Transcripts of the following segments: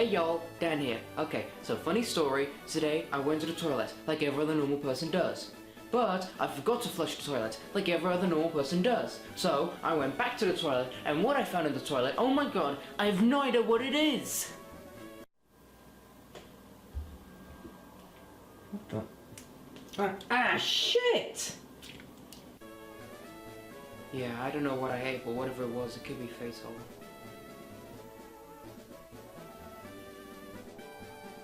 Hey y'all, Dan here. Okay, so funny story, today I went to the toilet, like every other normal person does. But I forgot to flush the toilet, like every other normal person does. So, I went back to the toilet, and what I found in the toilet, oh my god, I have no idea what it is! What the? Shit! Yeah, I don't know what I ate, but whatever it was, it could be fatal.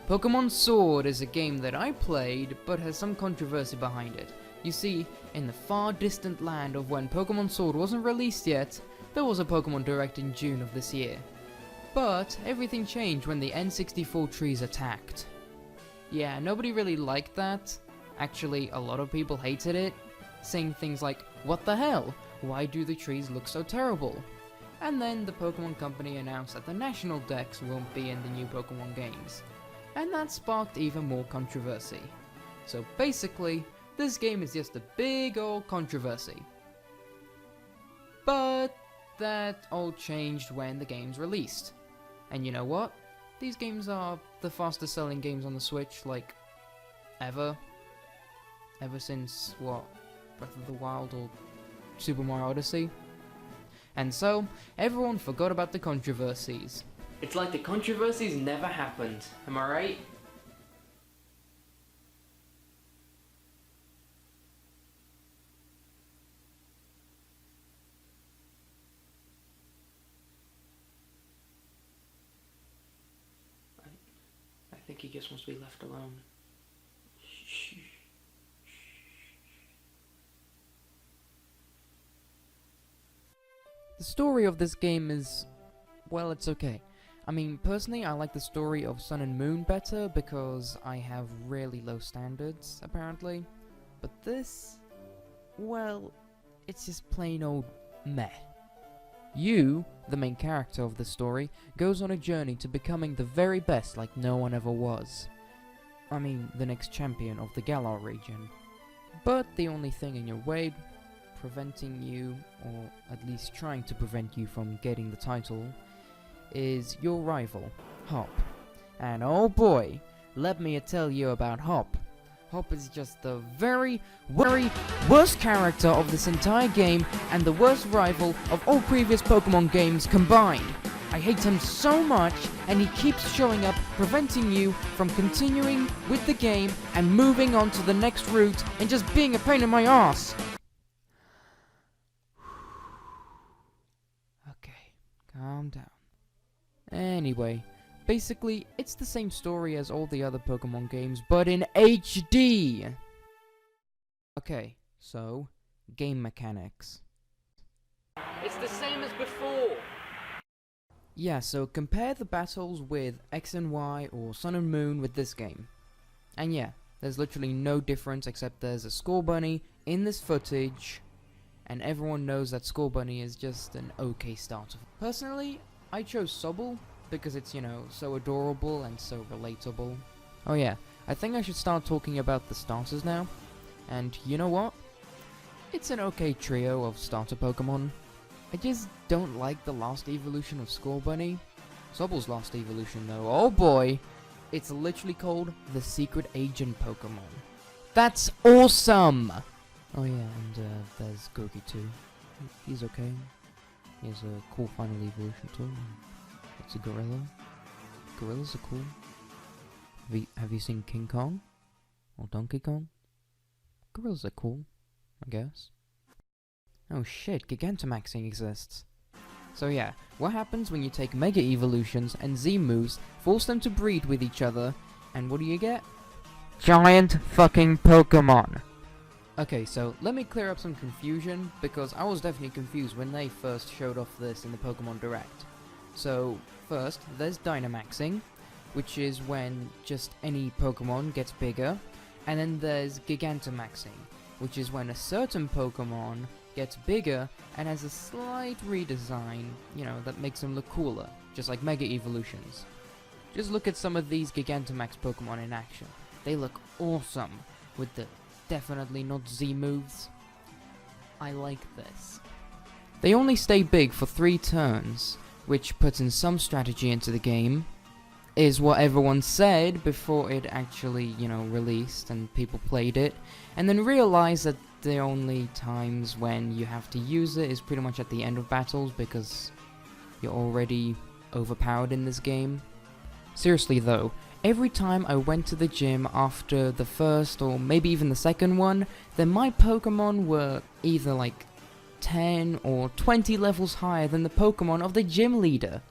Pokemon Sword is a game that I played, but has some controversy behind it. You see, in the far distant land of when Pokemon Sword wasn't released yet, there was a Pokemon Direct in June of this year. But everything changed when the N64 trees attacked. Yeah, nobody really liked that. Actually, a lot of people hated it, saying things like, "What the hell? Why do the trees look so terrible?" And then the Pokemon Company announced that the national decks won't be in the new Pokemon games. And that sparked even more controversy. So basically, this game is just a big old controversy. But that all changed when the game's released. And you know what? These games are the fastest selling games on the Switch, like, ever. Ever since, what, Breath of the Wild or Super Mario Odyssey? And so, everyone forgot about the controversies. It's like the controversies never happened, am I right? I think he just wants to be left alone. Shh. The story of this game is, well, it's okay. I mean, personally, I like the story of Sun and Moon better because I have really low standards, apparently. But this, well, it's just plain old meh. You, the main character of the story, goes on a journey to becoming the very best like no one ever was. I mean, the next champion of the Galar region. But the only thing in your way, preventing you, or at least trying to prevent you from getting the title, is your rival, Hop. And oh boy, let me tell you about Hop. Hop is just the very worst character of this entire game and the worst rival of all previous Pokemon games combined. I hate him so much, and he keeps showing up, preventing you from continuing with the game and moving on to the next route and just being a pain in my ass. Okay, calm down. Anyway, basically, it's the same story as all the other Pokemon games, but in HD! Okay, so, game mechanics. It's the same as before! Yeah, so compare the battles with X and Y or Sun and Moon with this game. And yeah, there's literally no difference except there's a Scorbunny in this footage, and everyone knows that Scorbunny is just an okay starter. Personally, I chose Sobble because it's, you know, so adorable and so relatable. Oh yeah, I think I should start talking about the starters now. And you know what? It's an okay trio of starter Pokemon. I just don't like the last evolution of Scorbunny. Sobble's last evolution though, oh boy! It's literally called the Secret Agent Pokemon. That's awesome! Oh yeah, and there's Goki too. He's okay. He has a cool final evolution too. It's a gorilla. Gorillas are cool. Have you seen King Kong? Or Donkey Kong? Gorillas are cool, I guess. Oh shit, Gigantamaxing exists. So yeah, what happens when you take Mega Evolutions and Z moves, force them to breed with each other, and what do you get? Giant fucking Pokemon! Okay, so let me clear up some confusion, because I was definitely confused when they first showed off this in the Pokemon Direct. So, first, there's Dynamaxing, which is when just any Pokemon gets bigger, and then there's Gigantamaxing, which is when a certain Pokemon gets bigger and has a slight redesign, you know, that makes them look cooler, just like Mega Evolutions. Just look at some of these Gigantamax Pokemon in action. They look awesome, with the definitely not Z moves. I like this. They only stay big for 3 turns, which puts in some strategy into the game, is what everyone said before it actually, released and people played it, and then realized that the only times when you have to use it is pretty much at the end of battles because you're already overpowered in this game. Seriously though, every time I went to the gym after the first or maybe even the second one, then my Pokemon were either like 10 or 20 levels higher than the Pokemon of the gym leader.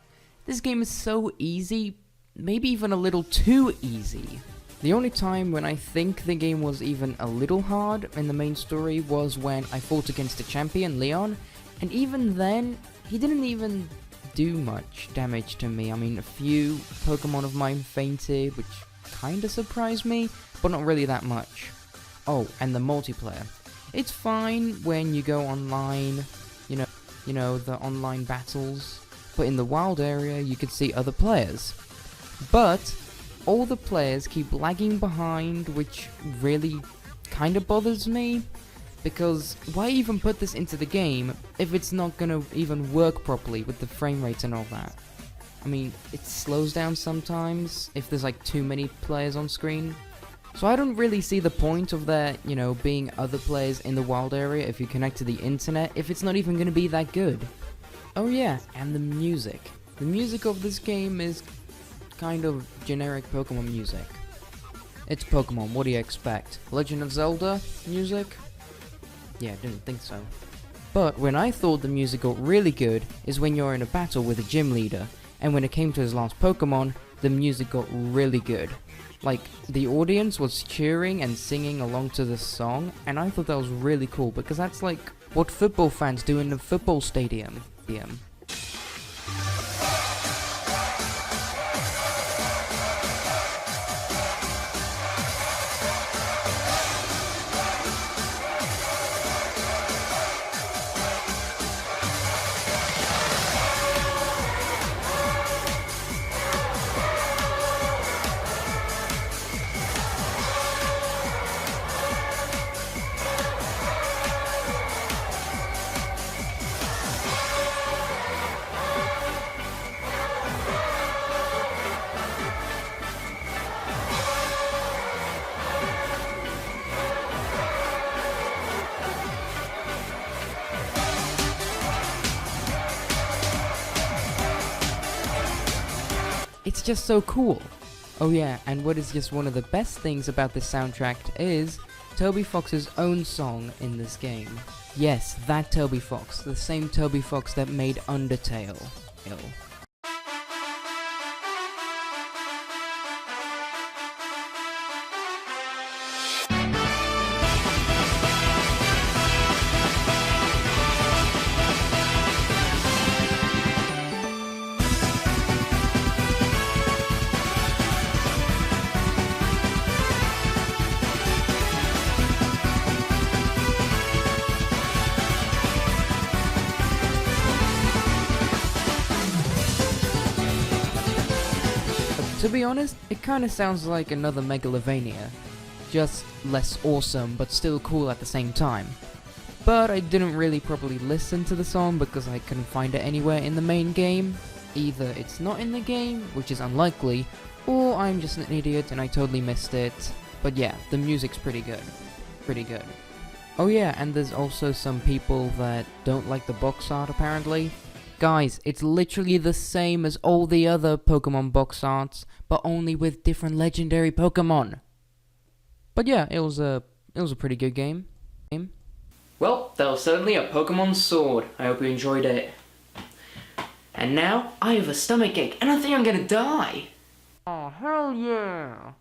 This game is so easy, maybe even a little too easy. The only time when I think the game was even a little hard in the main story was when I fought against the champion, Leon, and even then, he didn't even do much damage to me. I mean, a few Pokemon of mine fainted, which kinda surprised me, but not really that much. Oh, and the multiplayer. It's fine when you go online, you know, the online battles, but in the wild area you could see other players. But all the players keep lagging behind, which really kinda bothers me, because why even put this into the game if it's not gonna even work properly with the frame rates and all that? I mean, it slows down sometimes if there's like too many players on screen. So I don't really see the point of there, being other players in the wild area if you connect to the internet if it's not even gonna be that good. Oh yeah, and the music. The music of this game is kind of generic Pokemon music. It's Pokemon, what do you expect? Legend of Zelda music? Yeah, didn't think so. But when I thought the music got really good is when you're in a battle with a gym leader, and when it came to his last Pokemon, the music got really good. Like, the audience was cheering and singing along to the song, and I thought that was really cool, because that's like what football fans do in the football stadium. It's just so cool. Oh yeah, and what is just one of the best things about this soundtrack is Toby Fox's own song in this game. Yes, that Toby Fox, the same Toby Fox that made Undertale. To be honest, it kinda sounds like another Megalovania, just less awesome but still cool at the same time. But I didn't really properly listen to the song because I couldn't find it anywhere in the main game. Either it's not in the game, which is unlikely, or I'm just an idiot and I totally missed it. But yeah, the music's pretty good. Oh yeah, and there's also some people that don't like the box art apparently. Guys, it's literally the same as all the other Pokemon box arts, but only with different legendary Pokemon. But yeah, it was a pretty good game. Well, that was certainly a Pokemon Sword. I hope you enjoyed it. And now, I have a stomachache, and I think I'm gonna die! Oh, hell yeah!